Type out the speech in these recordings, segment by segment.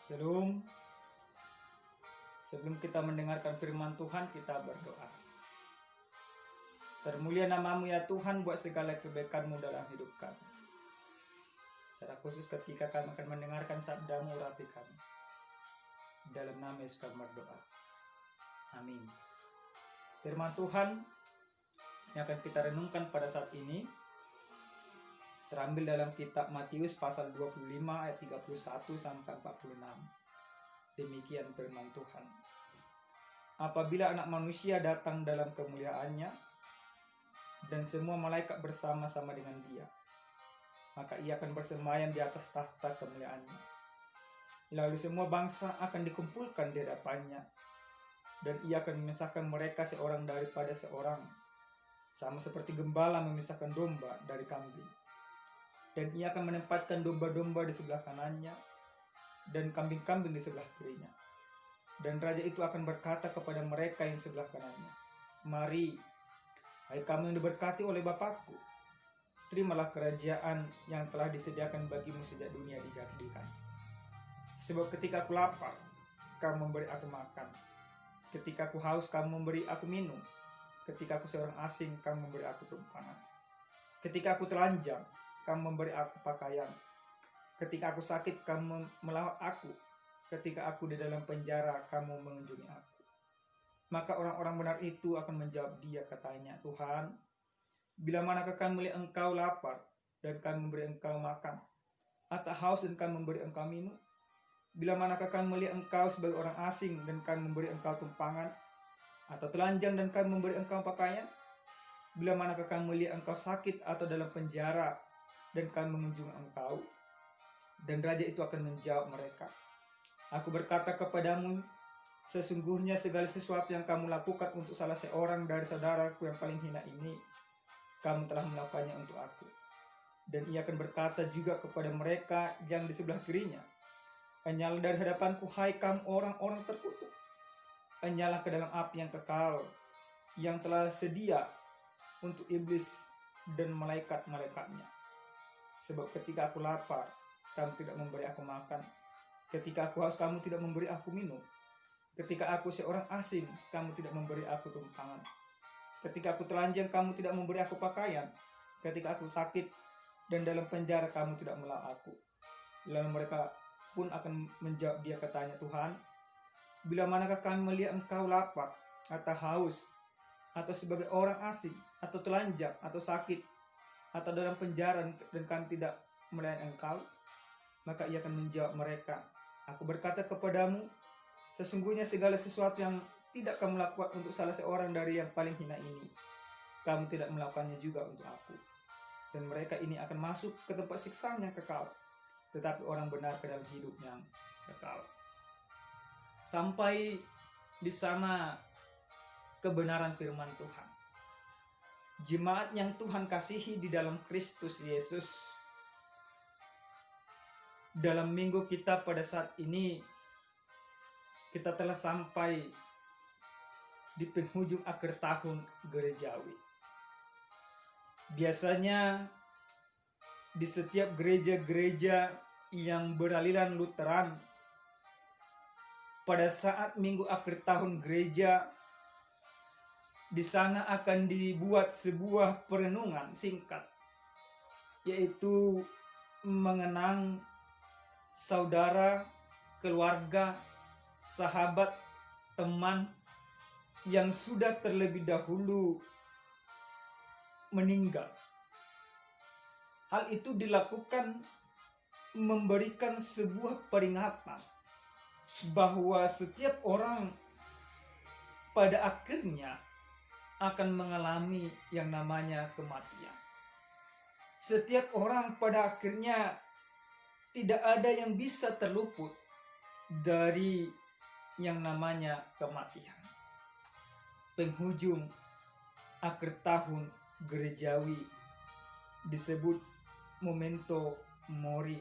Sebelum kita mendengarkan firman Tuhan, kita berdoa. Termulia nama-Mu ya Tuhan, buat segala kebaikan-Mu dalam hidup kami. Secara khusus ketika kami akan mendengarkan sabda-Mu, urapi kami. Dalam nama Yesus kami berdoa. Amin. Firman Tuhan yang akan kita renungkan pada saat ini terambil dalam kitab Matius pasal 25 ayat 31 sampai 46. Demikian firman Tuhan. Apabila Anak Manusia datang dalam kemuliaannya dan semua malaikat bersama-sama dengan Dia, maka Ia akan bersemayam di atas tahta kemuliaannya. Lalu semua bangsa akan dikumpulkan di hadapannya, dan Ia akan memisahkan mereka seorang daripada seorang, sama seperti gembala memisahkan domba dari kambing. Dan Ia akan menempatkan domba-domba di sebelah kanannya dan kambing-kambing di sebelah kirinya. Dan Raja itu akan berkata kepada mereka yang sebelah kanannya, "Mari, hai kamu yang diberkati oleh Bapakku, terimalah kerajaan yang telah disediakan bagimu sejak dunia dijadikan. Sebab ketika aku lapar, kamu memberi aku makan. Ketika aku haus, kamu memberi aku minum. Ketika aku seorang asing, kamu memberi aku tumpangan. Ketika aku telanjang, kamu memberi aku pakaian. Ketika aku sakit, kamu melawat aku. Ketika aku di dalam penjara, kamu mengunjungi aku." Maka orang-orang benar itu akan menjawab Dia, katanya, "Tuhan, bila manakah kami melihat Engkau lapar dan kami memberi Engkau makan, atau haus dan kami memberi Engkau minum? Bila manakah kami melihat Engkau sebagai orang asing dan kami memberi Engkau tumpangan, atau telanjang dan kami memberi Engkau pakaian? Bila manakah kami melihat Engkau sakit atau dalam penjara dan kami mengunjungi Engkau?" Dan Raja itu akan menjawab mereka, "Aku berkata kepadamu, sesungguhnya segala sesuatu yang kamu lakukan untuk salah seorang dari saudaraku yang paling hina ini, kamu telah melakukannya untuk aku." Dan Ia akan berkata juga kepada mereka yang di sebelah kirinya, "Enyalah dari hadapanku, hai kamu orang-orang terkutuk. Enyalah ke dalam api yang kekal, yang telah sedia untuk iblis dan malaikat-malaikatnya. Sebab ketika aku lapar, kamu tidak memberi aku makan. Ketika aku haus, kamu tidak memberi aku minum. Ketika aku seorang asing, kamu tidak memberi aku tumpangan. Ketika aku telanjang, kamu tidak memberi aku pakaian. Ketika aku sakit dan dalam penjara, kamu tidak melawat aku." Lalu mereka pun akan menjawab Dia, katanya, "Tuhan, bila manakah kami melihat Engkau lapar atau haus, atau sebagai orang asing, atau telanjang, atau sakit, atau dalam penjara dan kami tidak melayani Engkau?" Maka Ia akan menjawab mereka, "Aku berkata kepadamu, sesungguhnya segala sesuatu yang tidak kamu lakukan untuk salah seorang dari yang paling hina ini, kamu tidak melakukannya juga untuk aku." Dan mereka ini akan masuk ke tempat siksaan yang kekal, tetapi orang benar ke dalam hidup yang kekal. Sampai di sana kebenaran firman Tuhan. Jemaat yang Tuhan kasihi di dalam Kristus Yesus, dalam minggu kita pada saat ini, kita telah sampai di penghujung akhir tahun gerejawi. Biasanya di setiap gereja-gereja yang beraliran Lutheran, pada saat minggu akhir tahun gereja, di sana akan dibuat sebuah perenungan singkat, yaitu mengenang saudara, keluarga, sahabat, teman yang sudah terlebih dahulu meninggal. Hal itu dilakukan memberikan sebuah peringatan bahwa setiap orang pada akhirnya akan mengalami yang namanya kematian. Setiap orang pada akhirnya tidak ada yang bisa terluput dari yang namanya kematian. Penghujung akhir tahun gerejawi disebut memento mori,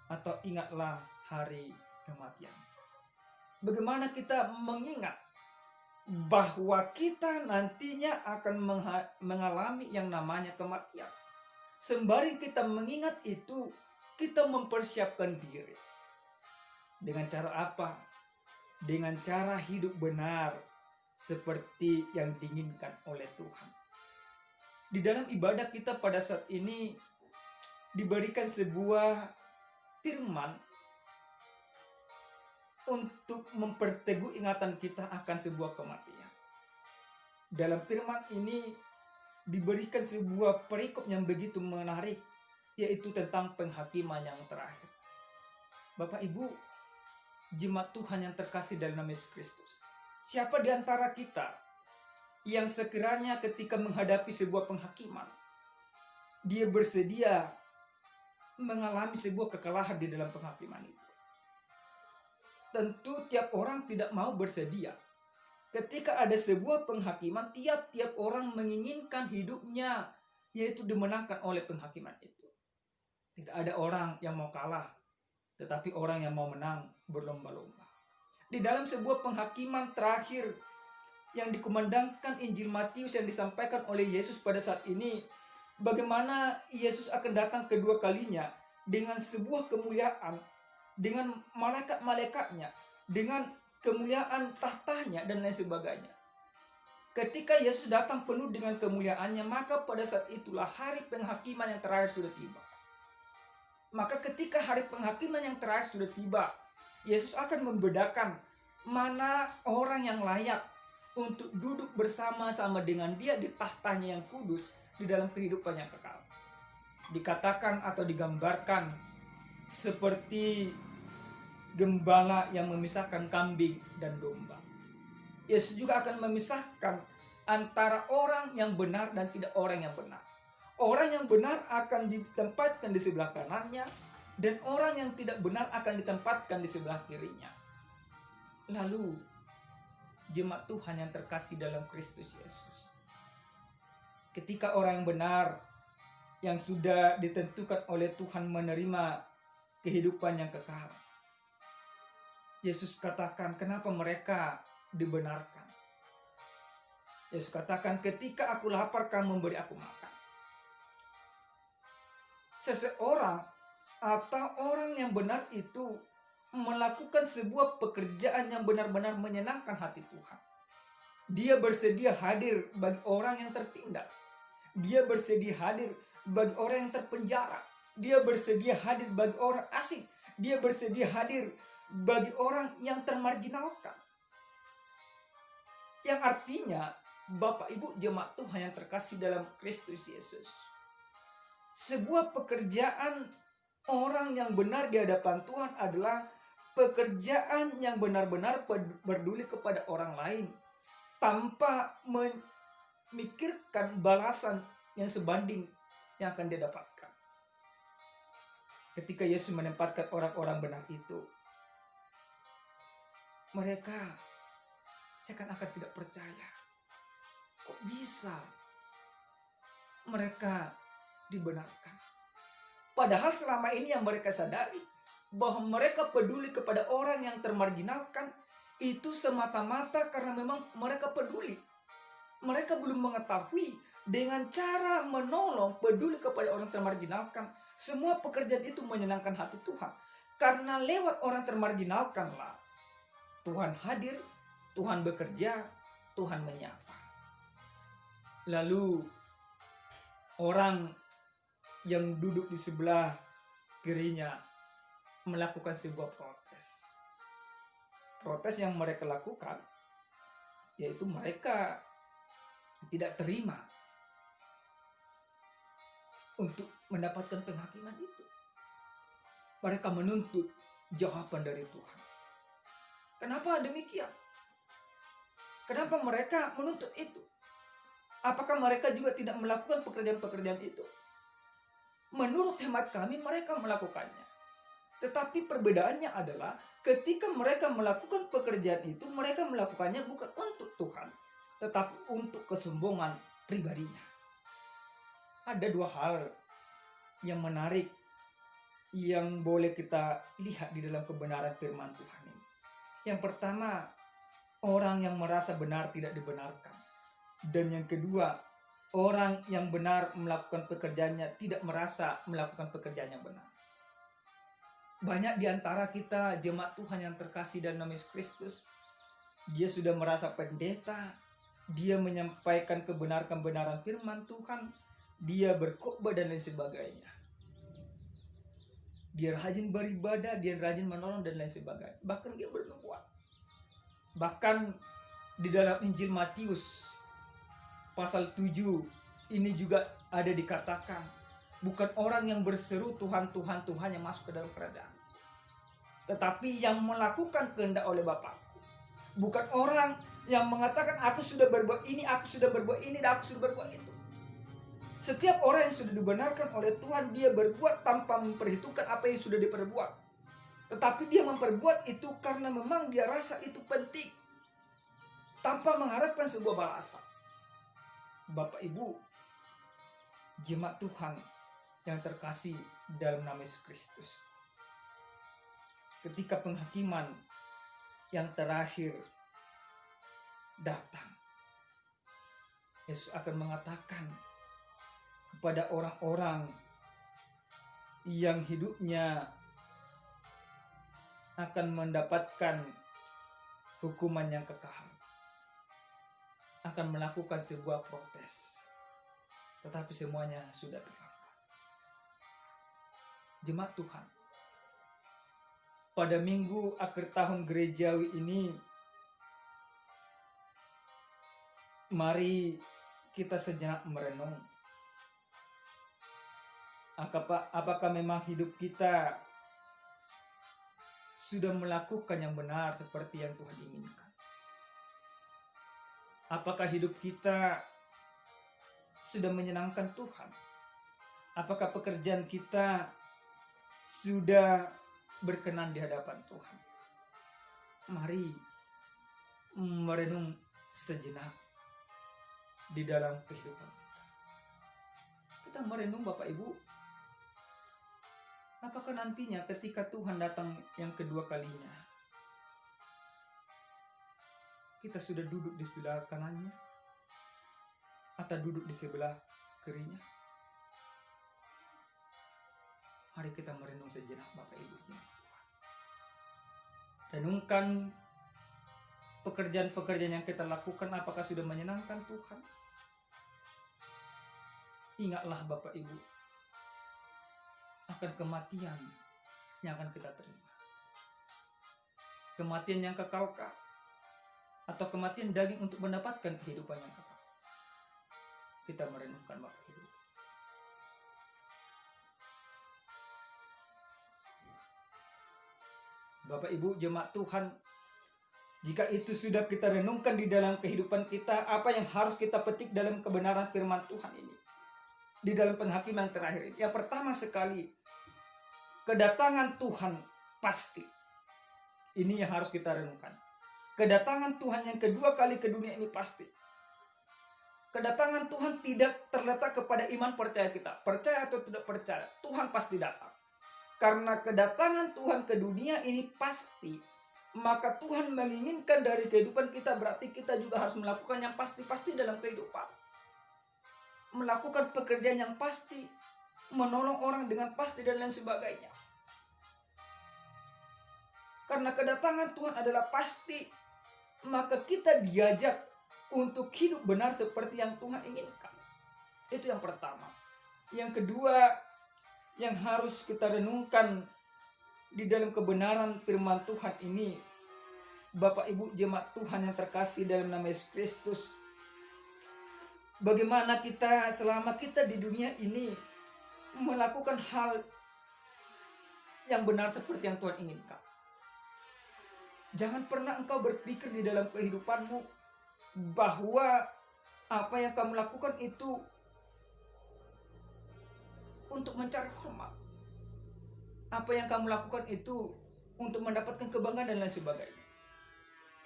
atau ingatlah hari kematian. Bagaimana kita mengingat bahwa kita nantinya akan mengalami yang namanya kematian? Sembari kita mengingat itu, kita mempersiapkan diri. Dengan cara apa? Dengan cara hidup benar seperti yang diinginkan oleh Tuhan. Di dalam ibadah kita pada saat ini diberikan sebuah firman untuk memperteguh ingatan kita akan sebuah kematian. Dalam firman ini diberikan sebuah perikop yang begitu menarik, yaitu tentang penghakiman yang terakhir. Bapak Ibu, jemaat Tuhan yang terkasih dalam nama Yesus Kristus, siapa di antara kita yang sekiranya ketika menghadapi sebuah penghakiman, dia bersedia mengalami sebuah kekalahan di dalam penghakiman itu? Tentu tiap orang tidak mau bersedia. Ketika ada sebuah penghakiman, tiap-tiap orang menginginkan hidupnya yaitu dimenangkan oleh penghakiman itu. Tidak ada orang yang mau kalah, tetapi orang yang mau menang berlomba-lomba. Di dalam sebuah penghakiman terakhir yang dikumandangkan Injil Matius yang disampaikan oleh Yesus pada saat ini, bagaimana Yesus akan datang kedua kalinya dengan sebuah kemuliaan, dengan malaikat-malaikatnya, dengan kemuliaan tahtanya dan lain sebagainya. Ketika Yesus datang penuh dengan kemuliaannya, maka pada saat itulah hari penghakiman yang terakhir sudah tiba. Maka ketika hari penghakiman yang terakhir sudah tiba, Yesus akan membedakan mana orang yang layak untuk duduk bersama-sama dengan dia di tahtanya yang kudus di dalam kehidupan yang kekal. Dikatakan atau digambarkan seperti gembala yang memisahkan kambing dan domba. Yesus juga akan memisahkan antara orang yang benar dan tidak orang yang benar. Orang yang benar akan ditempatkan di sebelah kanannya, dan orang yang tidak benar akan ditempatkan di sebelah kirinya. Lalu, jemaat Tuhan yang terkasih dalam Kristus Yesus, ketika orang yang benar yang sudah ditentukan oleh Tuhan menerima kehidupan yang kekal, Yesus katakan, kenapa mereka dibenarkan? Yesus katakan, ketika aku lapar, kamu memberi aku makan. Seseorang atau orang yang benar itu melakukan sebuah pekerjaan yang benar-benar menyenangkan hati Tuhan. Dia bersedia hadir bagi orang yang tertindas. Dia bersedia hadir bagi orang yang terpenjara. Dia bersedia hadir bagi orang asing. Dia bersedia hadir bagi orang yang termarginalkan. Yang artinya, Bapak Ibu jemaat Tuhan yang terkasih dalam Kristus Yesus, sebuah pekerjaan orang yang benar di hadapan Tuhan adalah pekerjaan yang benar-benar peduli kepada orang lain tanpa memikirkan balasan yang sebanding yang akan dia dapatkan. Ketika Yesus menempatkan orang-orang benar itu, mereka seakan-akan tidak percaya. Kok bisa mereka dibenarkan? Padahal selama ini yang mereka sadari bahwa mereka peduli kepada orang yang termarginalkan itu semata-mata karena memang mereka peduli. Mereka belum mengetahui dengan cara menolong, peduli kepada orang termarginalkan, semua pekerjaan itu menyenangkan hati Tuhan. Karena lewat orang termarginalkanlah Tuhan hadir, Tuhan bekerja, Tuhan menyapa. Lalu orang yang duduk di sebelah kirinya melakukan sebuah protes. Protes yang mereka lakukan yaitu mereka tidak terima untuk mendapatkan penghakiman itu. Mereka menuntut jawaban dari Tuhan. Kenapa demikian? Kenapa mereka menuntut itu? Apakah mereka juga tidak melakukan pekerjaan-pekerjaan itu? Menurut hemat kami mereka melakukannya. Tetapi perbedaannya adalah ketika mereka melakukan pekerjaan itu, mereka melakukannya bukan untuk Tuhan, tetapi untuk kesombongan pribadinya. Ada dua hal yang menarik yang boleh kita lihat di dalam kebenaran firman Tuhan ini. Yang pertama, orang yang merasa benar tidak dibenarkan. Dan yang kedua, orang yang benar melakukan pekerjaannya tidak merasa melakukan pekerjaan yang benar. Banyak di antara kita jemaat Tuhan yang terkasih dalam nama Yesus Kristus, dia sudah merasa pendeta, dia menyampaikan kebenaran firman Tuhan, dia berkhotbah dan lain sebagainya. Dia rajin beribadah, dia rajin menolong dan lain sebagainya. Bahkan dia bernubuat. Bahkan di dalam Injil Matius pasal 7 ini juga ada dikatakan, bukan orang yang berseru Tuhan, Tuhan, Tuhan yang masuk ke dalam kerajaan, tetapi yang melakukan kehendak oleh Bapakku. Bukan orang yang mengatakan aku sudah berbuat ini, aku sudah berbuat ini, dan aku sudah berbuat itu. Setiap orang yang sudah dibenarkan oleh Tuhan, dia berbuat tanpa memperhitungkan apa yang sudah diperbuat. Tetapi dia memperbuat itu karena memang dia rasa itu penting, tanpa mengharapkan sebuah balasan. Bapak Ibu, jemaat Tuhan yang terkasih dalam nama Yesus Kristus, ketika penghakiman yang terakhir datang, Yesus akan mengatakan kepada orang-orang yang hidupnya akan mendapatkan hukuman yang kekal, akan melakukan sebuah protes, tetapi semuanya sudah terlambat. Jemaat Tuhan, pada minggu akhir tahun gerejawi ini, mari kita sejenak merenung. Apakah memang hidup kita sudah melakukan yang benar seperti yang Tuhan inginkan? Apakah hidup kita sudah menyenangkan Tuhan? Apakah pekerjaan kita sudah berkenan di hadapan Tuhan? Mari merenung sejenak di dalam kehidupan kita. Kita merenung, Bapak Ibu, apakah nantinya ketika Tuhan datang yang kedua kalinya, kita sudah duduk di sebelah kanannya atau duduk di sebelah kirinya? Mari kita merenung sejenak, Bapak Ibu jemaat Tuhan. Renungkan pekerjaan-pekerjaan yang kita lakukan, apakah sudah menyenangkan Tuhan? Ingatlah Bapak Ibu, akan kematian yang akan kita terima. Kematian yang kekalkah? Atau kematian daging untuk mendapatkan kehidupan yang kekal? Kita merenungkan, Bapak Ibu. Bapak Ibu jemaat Tuhan, jika itu sudah kita renungkan di dalam kehidupan kita, apa yang harus kita petik dalam kebenaran firman Tuhan ini, di dalam penghakiman terakhir ini? Yang pertama sekali, kedatangan Tuhan pasti. Ini yang harus kita renungkan. Kedatangan Tuhan yang kedua kali ke dunia ini pasti. Kedatangan Tuhan tidak terletak kepada iman percaya kita. Percaya atau tidak percaya, Tuhan pasti datang. Karena kedatangan Tuhan ke dunia ini pasti, maka Tuhan menginginkan dari kehidupan kita, berarti kita juga harus melakukan yang pasti-pasti dalam kehidupan. Melakukan pekerjaan yang pasti, menolong orang dengan pasti dan lain sebagainya. Karena kedatangan Tuhan adalah pasti, maka kita diajak untuk hidup benar seperti yang Tuhan inginkan. Itu yang pertama. Yang kedua, yang harus kita renungkan di dalam kebenaran firman Tuhan ini, Bapak Ibu jemaat Tuhan yang terkasih dalam nama Yesus Kristus, bagaimana kita selama kita di dunia ini melakukan hal yang benar seperti yang Tuhan inginkan. Jangan pernah engkau berpikir di dalam kehidupanmu bahwa apa yang kamu lakukan itu untuk mencari hormat. Apa yang kamu lakukan itu untuk mendapatkan kebanggaan dan lain sebagainya.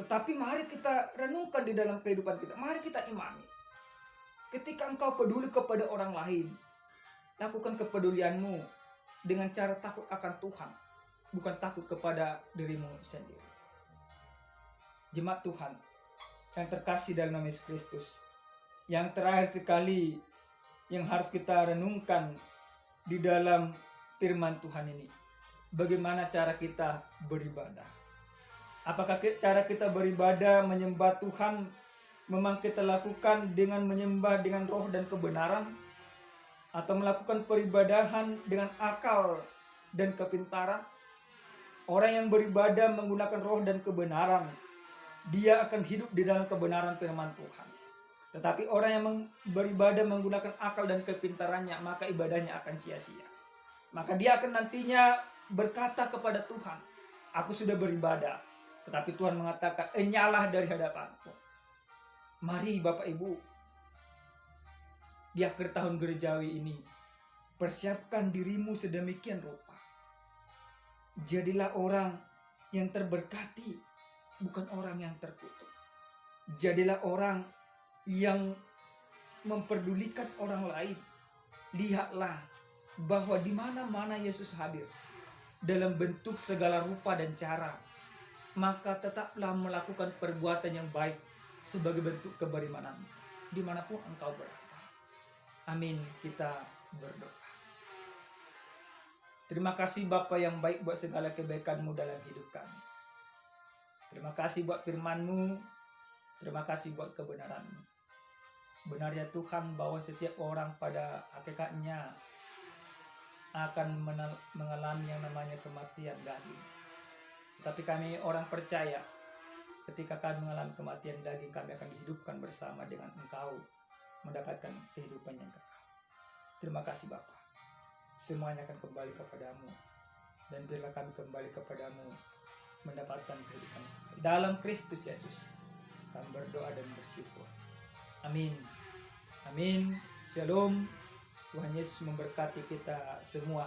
Tetapi mari kita renungkan di dalam kehidupan kita. Mari kita imani. Ketika engkau peduli kepada orang lain, lakukan kepedulianmu dengan cara takut akan Tuhan, bukan takut kepada dirimu sendiri. Jemaat Tuhan yang terkasih dalam nama Yesus Kristus, yang terakhir sekali yang harus kita renungkan di dalam firman Tuhan ini, bagaimana cara kita beribadah. Apakah cara kita beribadah menyembah Tuhan memang kita lakukan dengan menyembah dengan roh dan kebenaran, atau melakukan peribadahan dengan akal dan kepintaran? Orang yang beribadah menggunakan roh dan kebenaran, dia akan hidup di dalam kebenaran firman Tuhan. Tetapi orang yang beribadah menggunakan akal dan kepintarannya, maka ibadahnya akan sia-sia. Maka dia akan nantinya berkata kepada Tuhan, aku sudah beribadah, tetapi Tuhan mengatakan, enyalah dari hadapanku. Mari Bapak Ibu, di akhir tahun gerejawi ini, persiapkan dirimu sedemikian rupa. Jadilah orang yang terberkati, bukan orang yang terkutuk. Jadilah orang yang memperdulikan orang lain. Lihatlah bahwa di mana-mana Yesus hadir dalam bentuk segala rupa dan cara, maka tetaplah melakukan perbuatan yang baik sebagai bentuk keberimanan dimanapun engkau berada. Amin. Kita berdoa. Terima kasih Bapa yang baik buat segala kebaikan-Mu dalam hidup kami. Terima kasih buat firman-Mu. Terima kasih buat kebenaran-Mu. Benar ya Tuhan bahwa setiap orang pada hakikatnya akan mengalami yang namanya kematian daging. Tapi kami orang percaya, ketika kami mengalami kematian daging, kami akan dihidupkan bersama dengan Engkau, mendapatkan kehidupan yang kekal. Terima kasih Bapa. Semuanya akan kembali kepadamu, dan biarlah kami kembali kepadamu mendapatkan kehidupan yang kekal. Dalam Kristus Yesus kami berdoa dan bersyukur. Amin. Amin. Shalom. Tuhan Yesus memberkati kita semua.